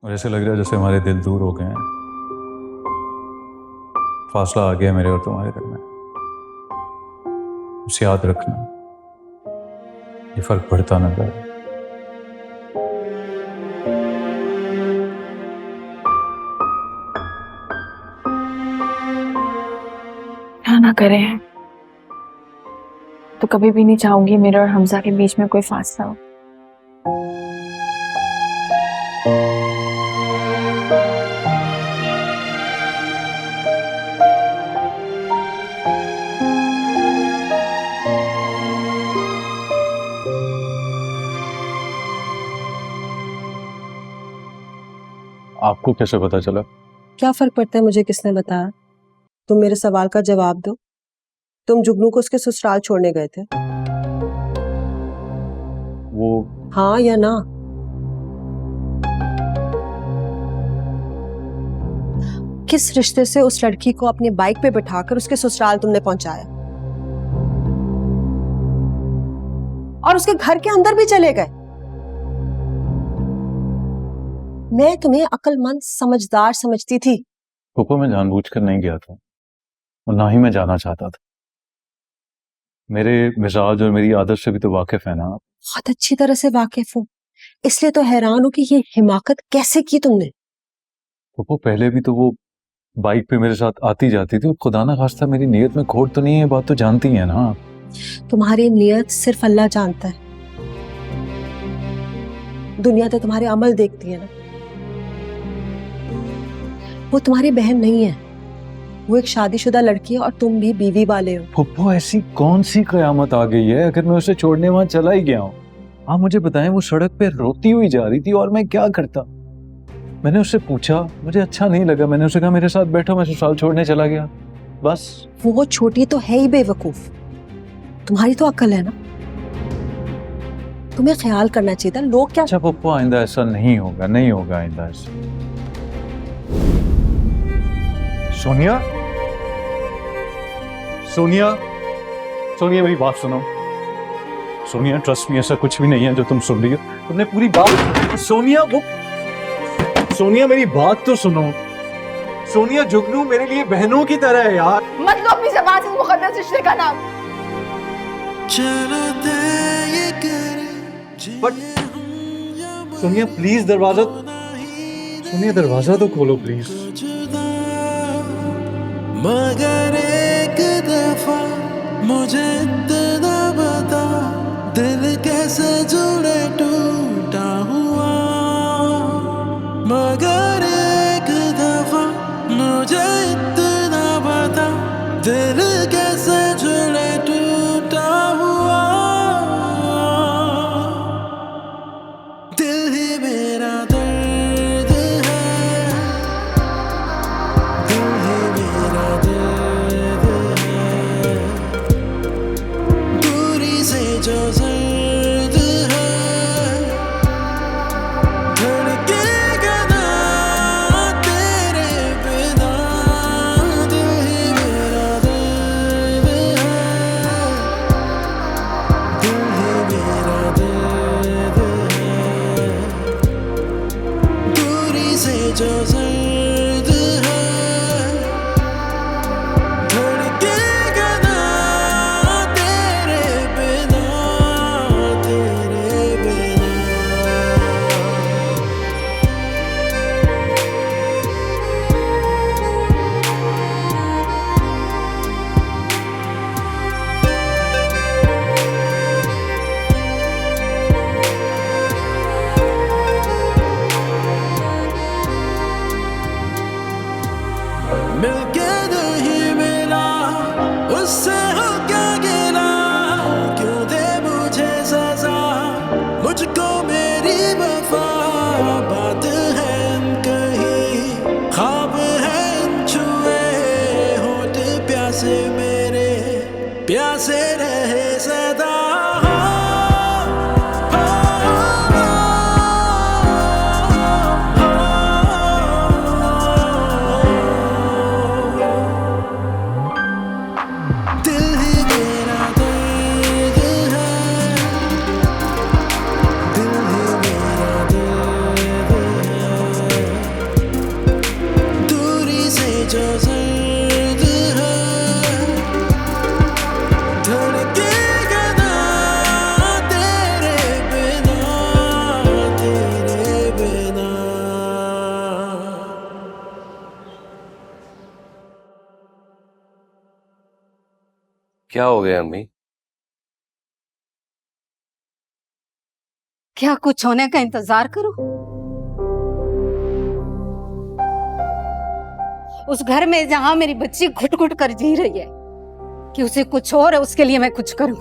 और ऐसे लग रहा है जैसे हमारे दिल दूर हो गए हैं। फासला आ गया मेरे और तुम्हारे दरमियान। उसे याद रखना, ये फर्क बढ़ता नजर है। क्या ना करें तो कभी भी नहीं चाहूंगी मेरे और हमजा के बीच में कोई फासला हो। आपको कैसे पता चला? क्या फर्क पड़ता है मुझे किसने बताया? तुम मेरे सवाल का जवाब दो। तुम जुगनू को उसके ससुराल छोड़ने गए थे? वो हाँ या ना? किस रिश्ते से उस लड़की को अपनी बाइक पे बिठाकर उसके ससुराल तुमने पहुंचाया और उसके घर के अंदर भी चले गए? मैं तुम्हें अक्लमंद समझदार समझती थी। फूफो, मैं जानबूझकर नहीं गया था और ना ही मैं जाना चाहता था। मेरे मिजाज और मेरी आदत से भी तो वाकिफ है ना आप। बहुत अच्छी तरह से वाकिफ हूँ, इसलिए तो हैरान हूँ कि ये हिमाकत कैसे की तुमने। फूफो, पहले भी तो वो बाइक पे मेरे साथ आती जाती थी। खुदा ना खास्ता मेरी नीयत में खोट तो नहीं है, बात तो जानती है ना आप। तुम्हारी नियत सिर्फ अल्लाह जानता है। दुनिया तो तुम्हारे अमल देखती है ना। वो तुम्हारी बहन नहीं है, वो एक शादीशुदा लड़की है और तुम भी बीवी वाले हो। फुप्पो, ऐसी कौन सी कयामत आ गई है अगर मैं उसे छोड़ने वहां चला ही गया हूँ? आप मुझे बताएं, वो सड़क पे रोती हुई जा रही थी और मैं क्या करता? मैंने उससे पूछा, मुझे अच्छा नहीं लगा, मैंने उसे कहा मेरे साथ बैठो, मैं ससुराल छोड़ने चला गया, बस। वो छोटी तो है ही बेवकूफ, तुम्हारी तो अक्ल है ना। तुम्हें ख्याल करना चाहिए था। लोग क्या। अच्छा पप्पू, आइंदा ऐसा नहीं होगा, नहीं होगा आइंदा ऐसा। सोनिया, सोनिया, सोनिया मेरी बात सुनो। सोनिया, ट्रस्ट मी, ऐसा कुछ भी नहीं है जो तुम सुन रही हो। तुमने पूरी बात। सोनिया, वो सोनिया मेरी बात तो सुनो। सोनिया, जुगनू मेरे लिए बहनों की तरह है यार। मत लो अपनी ज़बान से इस मुकद्दस रिश्ते का नाम। बट सोनिया प्लीज दरवाजा, सोनिया दरवाजा तो खोलो प्लीज। मगर एक दफा मुझे इतना बता, दिल कैसे जुड़े टूटा हुआ। मगर एक दफा मुझे इतना बता, दिल कैसे जुड़े टूटा हुआ। दिल ही मेरा दर्द है, दिल ही मेरा दर्द है। दूरी से जो दर्द है, धड़केगा ना तेरे बिना। दिल ही मेरा दर्द है, दिल ही मेरा दर्द है। दूरी से जो दर्द है, धड़केगा ना तेरे बिना, तेरे बिना। मिलके नहीं मिला, उससे हो क्या गिला। क्यों दे मुझे सजा, मुझको मेरी वफा। बात है कहीं, ख्वाब है छुए, होठ प्यासे मेरे, प्यासे रहे सदा। दिल ही मेरा दर्द है, दिल ही मेरा दर्द है। क्या हो गया अम्मी? क्या कुछ होने का इंतजार करो? उस घर में जहां मेरी बच्ची घुट घुट कर जी रही है कि उसे कुछ और है, उसके लिए मैं कुछ करूं।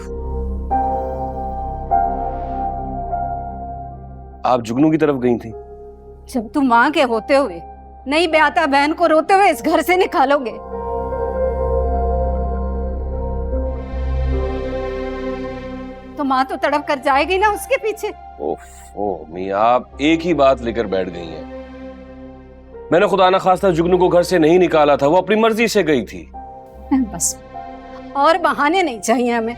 आप जुगनू की तरफ गई थी? जब तुम मां के होते हुए नई ब्याता बहन को रोते हुए इस घर से निकालोगे तो मां तो तड़प कर जाएगी ना उसके पीछे। ओफो अम्मी, आप एक ही बात लेकर बैठ गई हैं। मैंने खुदा ना खास्ता जुगनू को घर से नहीं निकाला था, वो अपनी मर्जी से गई थी। बस और बहाने नहीं चाहिए हमें।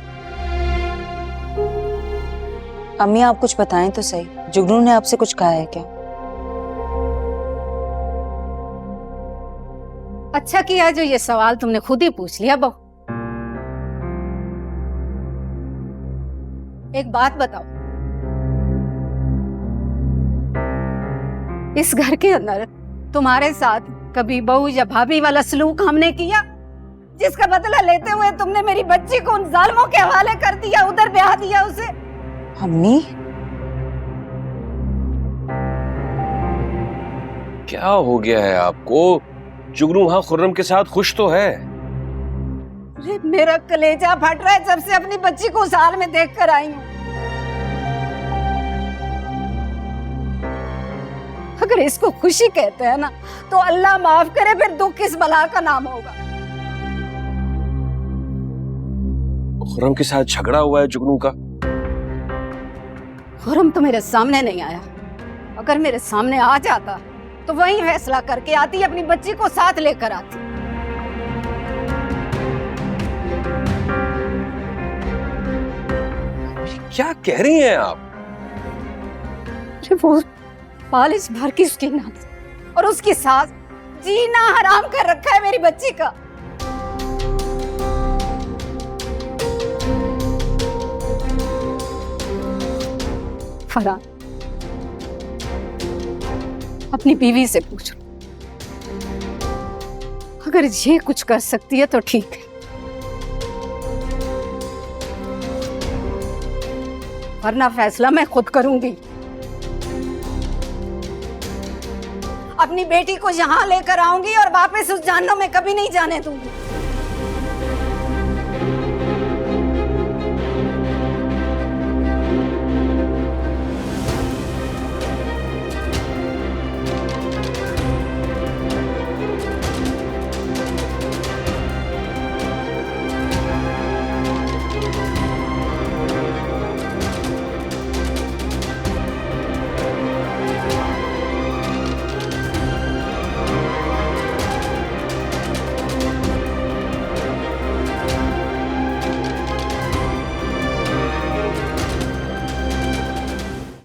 अम्मी आप कुछ बताएं तो सही, जुगनू ने आपसे कुछ कहा है क्या? अच्छा किया जो ये सवाल तुमने खुद ही पूछ लिया बहू। एक बात बताओ, इस घर के अंदर तुम्हारे साथ कभी बहू या भाभी वाला सलूक हमने किया जिसका बदला लेते हुए तुमने मेरी बच्ची को उन जालिमों के हवाले कर दिया, उधर ब्याह दिया उसे? अम्मी क्या हो गया है आपको? जुगनू हाँ खुर्रम के साथ खुश तो है। अरे मेरा कलेजा फट रहा है जब से अपनी बच्ची को उस हाल में देख कर आई हूं। अगर इसको खुशी कहते हैं ना तो अल्लाह माफ करे, फिर दुख किस बला का नाम होगा। खुर्रम के साथ झगड़ा हुआ है जुगनू का? खुर्रम तो मेरे सामने नहीं आया, अगर मेरे सामने आ जाता तो वही फैसला करके आती, अपनी बच्ची को साथ लेकर आती। क्या कह रही हैं आप? अरे वो बालिश भर की उसकी नाक और उसकी सास जीना हराम कर रखा है मेरी बच्ची का। फरहान अपनी बीवी से पूछो, अगर ये कुछ कर सकती है तो ठीक है, वरना फैसला मैं खुद करूंगी। अपनी बेटी को यहां लेकर आऊंगी और वापस उस जहन्नुम में कभी नहीं जाने दूंगी।